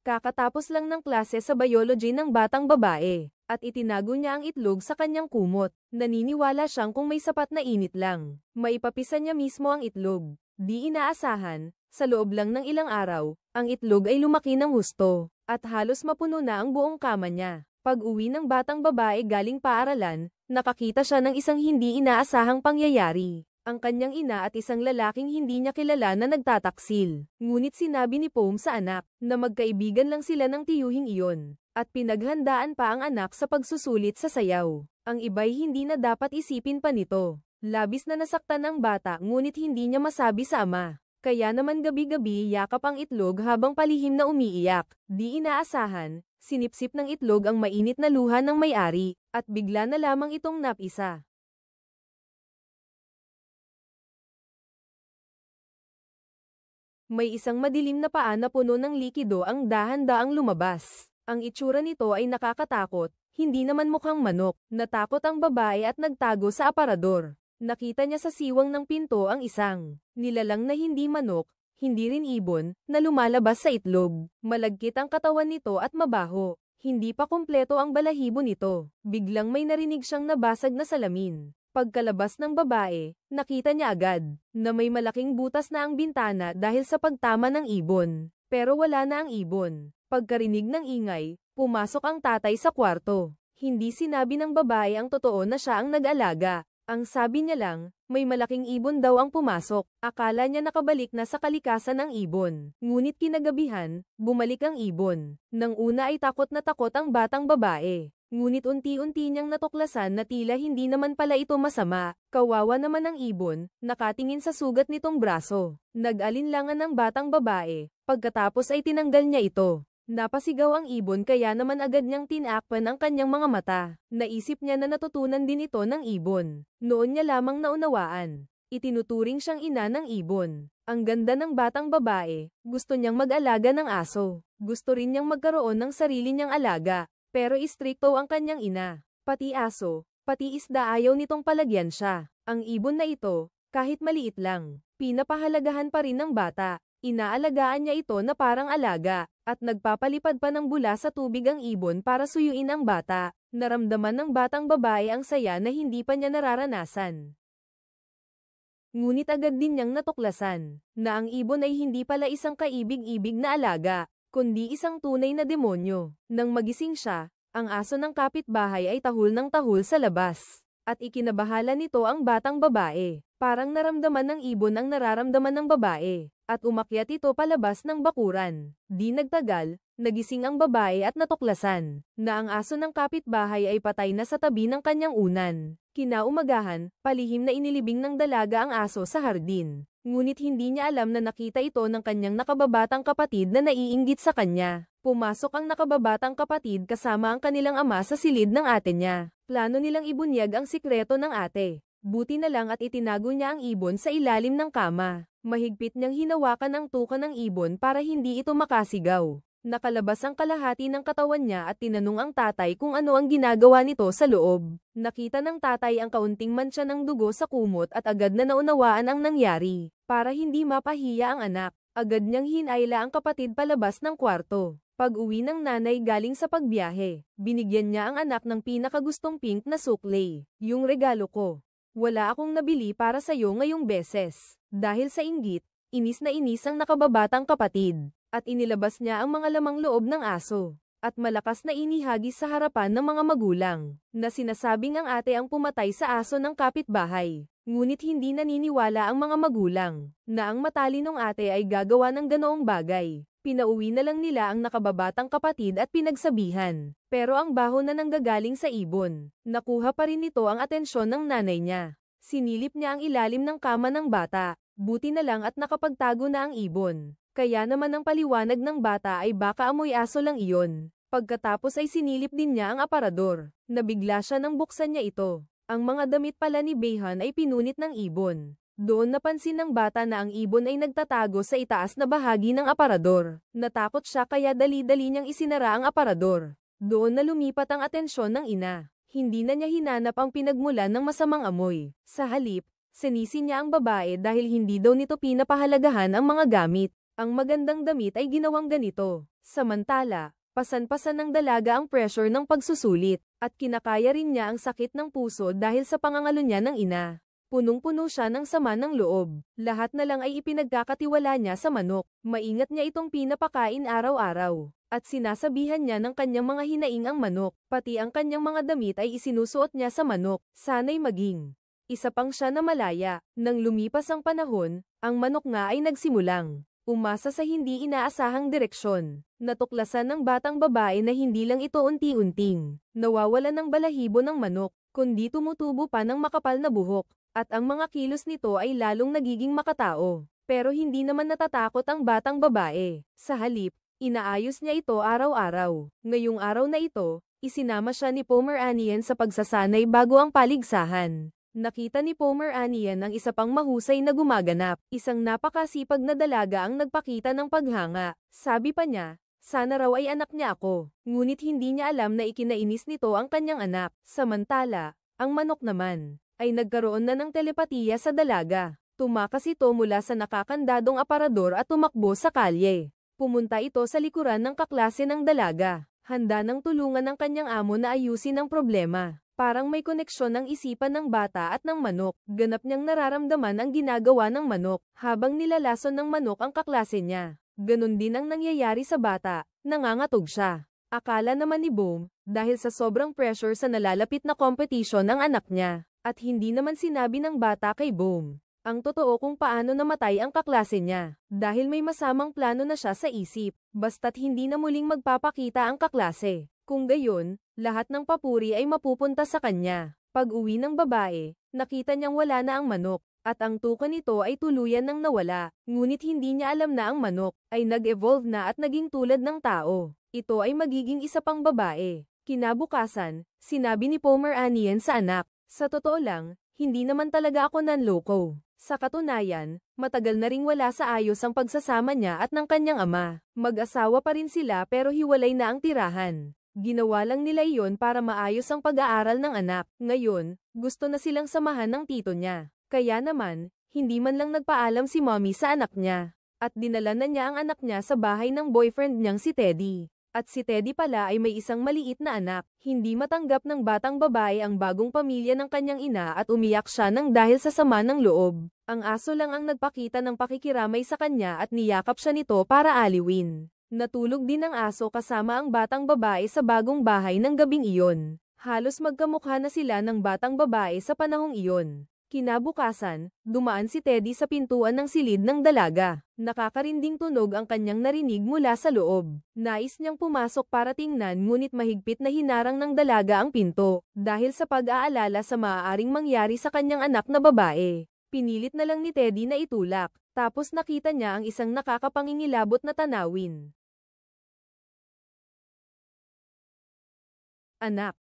Kakatapos lang ng klase sa biology ng batang babae, at itinago niya ang itlog sa kanyang kumot. Naniniwala siyang kung may sapat na init lang, maipapisa niya mismo ang itlog. Di inaasahan, sa loob lang ng ilang araw, ang itlog ay lumaki ng husto, at halos mapuno na ang buong kama niya. Pag-uwi ng batang babae galing paaralan, nakakita siya ng isang hindi inaasahang pangyayari. Ang kanyang ina at isang lalaking hindi niya kilala na nagtataksil. Ngunit sinabi ni Pom sa anak, na magkaibigan lang sila ng tiyuhing iyon, at pinaghandaan pa ang anak sa pagsusulit sa sayaw. Ang iba'y hindi na dapat isipin pa nito. Labis na nasaktan ang bata ngunit hindi niya masabi sa ama. Kaya naman gabi-gabi yakap ang itlog habang palihim na umiiyak. Di inaasahan, sinipsip ng itlog ang mainit na luha ng may-ari, at bigla na lamang itong napisa. May isang madilim na paa na puno ng likido ang dahan-daang lumabas. Ang itsura nito ay nakakatakot, hindi naman mukhang manok. Natakot ang babae at nagtago sa aparador. Nakita niya sa siwang ng pinto ang isang nilalang na hindi manok, hindi rin ibon, na lumalabas sa itlog. Malagkit ang katawan nito at mabaho. Hindi pa kumpleto ang balahibo nito. Biglang may narinig siyang nabasag na salamin. Pagkalabas ng babae, nakita niya agad na may malaking butas na ang bintana dahil sa pagtama ng ibon. Pero wala na ang ibon. Pagkarinig ng ingay, pumasok ang tatay sa kwarto. Hindi sinabi ng babae ang totoo na siya ang nag-alaga. Ang sabi niya lang, may malaking ibon daw ang pumasok. Akala niya nakabalik na sa kalikasan ang ibon. Ngunit kinagabihan, bumalik ang ibon. Nang una ay takot ang batang babae. Ngunit unti-unti niyang natuklasan na tila hindi naman pala ito masama. Kawawa naman ang ibon, nakatingin sa sugat nitong braso. Nag-alinlangan ang batang babae, pagkatapos ay tinanggal niya ito. Napasigaw ang ibon kaya naman agad niyang tinakpan ang kanyang mga mata. Naisip niya na natutunan din ito ng ibon. Noon niya lamang naunawaan. Itinuturing siyang ina ng ibon. Ang ganda ng batang babae, gusto niyang mag-alaga ng aso. Gusto rin niyang magkaroon ng sarili niyang alaga. Pero istrikto ang kanyang ina. Pati aso, pati isda ayaw nitong palagyan siya. Ang ibon na ito, kahit maliit lang, pinapahalagahan pa rin ng bata. Inaalagaan niya ito na parang alaga, at nagpapalipad pa ng bula sa tubig ang ibon para suyuin ang bata. Naramdaman ng batang babae ang saya na hindi pa niya nararanasan. Ngunit agad din niyang natuklasan, na ang ibon ay hindi pala isang kaibig-ibig na alaga, kundi isang tunay na demonyo. Nang magising siya, ang aso ng kapitbahay ay tahol ng tahol sa labas. At ikinabahala nito ang batang babae. Parang naramdaman ng ibon ang nararamdaman ng babae. At umakyat ito palabas ng bakuran. Di nagtagal, nagising ang babae at natuklasan na ang aso ng kapitbahay ay patay na sa tabi ng kanyang unan. Kinaumagahan, palihim na inilibing ng dalaga ang aso sa hardin. Ngunit hindi niya alam na nakita ito ng kanyang nakababatang kapatid na naiinggit sa kanya. Pumasok ang nakababatang kapatid kasama ang kanilang ama sa silid ng ate niya. Plano nilang ibunyag ang sikreto ng ate. Buti na lang at itinago niya ang ibon sa ilalim ng kama. Mahigpit niyang hinawakan ang tuka ng ibon para hindi ito makasigaw. Nakalabas ang kalahati ng katawan niya at tinanong ang tatay kung ano ang ginagawa nito sa loob. Nakita ng tatay ang kaunting mantsa ng dugo sa kumot at agad na naunawaan ang nangyari. Para hindi mapahiya ang anak, agad niyang hinayla ang kapatid palabas ng kwarto. Pag-uwi ng nanay galing sa pagbiyahe, binigyan niya ang anak ng pinakagustong pink na sukle. Yung regalo ko. Wala akong nabili para sa'yo ngayong beses. Dahil sa inggit, inis na inis ang nakababatang kapatid. At inilabas niya ang mga lamang loob ng aso. At malakas na inihagis sa harapan ng mga magulang, na sinasabing ang ate ang pumatay sa aso ng kapitbahay. Ngunit hindi naniniwala ang mga magulang, na ang matalinong ate ay gagawa ng ganoong bagay. Pinauwi na lang nila ang nakababatang kapatid at pinagsabihan. Pero ang baho na nanggagaling sa ibon, nakuha pa rin nito ang atensyon ng nanay niya. Sinilip niya ang ilalim ng kama ng bata, buti na lang at nakapagtago na ang ibon. Kaya naman ang paliwanag ng bata ay baka amoy aso lang iyon. Pagkatapos ay sinilip din niya ang aparador. Nabigla siya nang buksan niya ito. Ang mga damit pala ni Behan ay pinunit ng ibon. Doon napansin ng bata na ang ibon ay nagtatago sa itaas na bahagi ng aparador. Natakot siya kaya dali-dali niyang isinara ang aparador. Doon na lumipat ang atensyon ng ina. Hindi na niya hinanap ang pinagmulan ng masamang amoy. Sa halip, sinisi niya ang babae dahil hindi daw nito pinapahalagahan ang mga gamit. Ang magandang damit ay ginawang ganito. Samantala, pasan-pasan ng dalaga ang pressure ng pagsusulit, at kinakaya rin niya ang sakit ng puso dahil sa pangangalo niya ng ina. Punong-puno siya ng sama ng loob. Lahat na lang ay ipinagkakatiwala niya sa manok. Maingat niya itong pinapakain araw-araw. At sinasabihan niya ng kanyang mga hinaing ang manok. Pati ang kanyang mga damit ay isinusuot niya sa manok. Sana'y maging isa pang siya na malaya. Nang lumipas ang panahon, ang manok nga ay nagsimulang umasa sa hindi inaasahang direksyon. Natuklasan ng batang babae na hindi lang ito unti-unting nawawalan ng balahibo ng manok, kundi tumutubo pa ng makapal na buhok, at ang mga kilos nito ay lalong nagiging makatao. Pero hindi naman natatakot ang batang babae. Sa halip, inaayos niya ito araw-araw. Ngayong araw na ito, isinama siya ni Pomeranian sa pagsasanay bago ang paligsahan. Nakita ni Pomeranian ang isa pang mahusay na gumaganap. Isang napakasipag na dalaga ang nagpakita ng paghanga. Sabi pa niya, sana raw ay anak niya ako. Ngunit hindi niya alam na ikinainis nito ang kanyang anak. Samantala, ang manok naman ay nagkaroon na ng telepatiya sa dalaga. Tumakas ito mula sa nakakandadong aparador at tumakbo sa kalye. Pumunta ito sa likuran ng kaklase ng dalaga. Handa nang tulungan ng kanyang amo na ayusin ang problema. Parang may koneksyon ng isipan ng bata at ng manok. Ganap niyang nararamdaman ang ginagawa ng manok, habang nilalason ng manok ang kaklase niya. Ganon din ang nangyayari sa bata, nangangatog siya. Akala naman ni Boom, dahil sa sobrang pressure sa nalalapit na competition ng anak niya, at hindi naman sinabi ng bata kay Boom ang totoo kung paano namatay ang kaklase niya, dahil may masamang plano na siya sa isip, basta't hindi na muling magpapakita ang kaklase. Kung gayon, lahat ng papuri ay mapupunta sa kanya. Pag-uwi ng babae, nakita niyang wala na ang manok, at ang tuka nito ay tuluyan nang nawala, ngunit hindi niya alam na ang manok ay nag-evolve na at naging tulad ng tao. Ito ay magiging isa pang babae. Kinabukasan, sinabi ni Pomeranian sa anak, sa totoo lang, hindi naman talaga ako nanloko. Sa katunayan, matagal na ring wala sa ayos ang pagsasama niya at ng kanyang ama. Mag-asawa pa rin sila pero hiwalay na ang tirahan. Ginawa lang nila iyon para maayos ang pag-aaral ng anak. Ngayon, gusto na silang samahan ng tito niya. Kaya naman, hindi man lang nagpaalam si mommy sa anak niya. At dinala na niya ang anak niya sa bahay ng boyfriend niyang si Teddy. At si Teddy pala ay may isang maliit na anak. Hindi matanggap ng batang babae ang bagong pamilya ng kanyang ina at umiyak siya nang dahil sa sama ng loob. Ang aso lang ang nagpakita ng pakikiramay sa kanya at niyakap siya nito para aliwin. Natulog din ang aso kasama ang batang babae sa bagong bahay ng gabing iyon. Halos magkamukha na sila ng batang babae sa panahong iyon. Kinabukasan, dumaan si Teddy sa pintuan ng silid ng dalaga. Nakakarinding tunog ang kanyang narinig mula sa loob. Nais niyang pumasok para tingnan ngunit mahigpit na hinarang ng dalaga ang pinto, dahil sa pag-aalala sa maaaring mangyari sa kanyang anak na babae. Pinilit na lang ni Teddy na itulak, tapos nakita niya ang isang nakakapangingilabot na tanawin. Anak,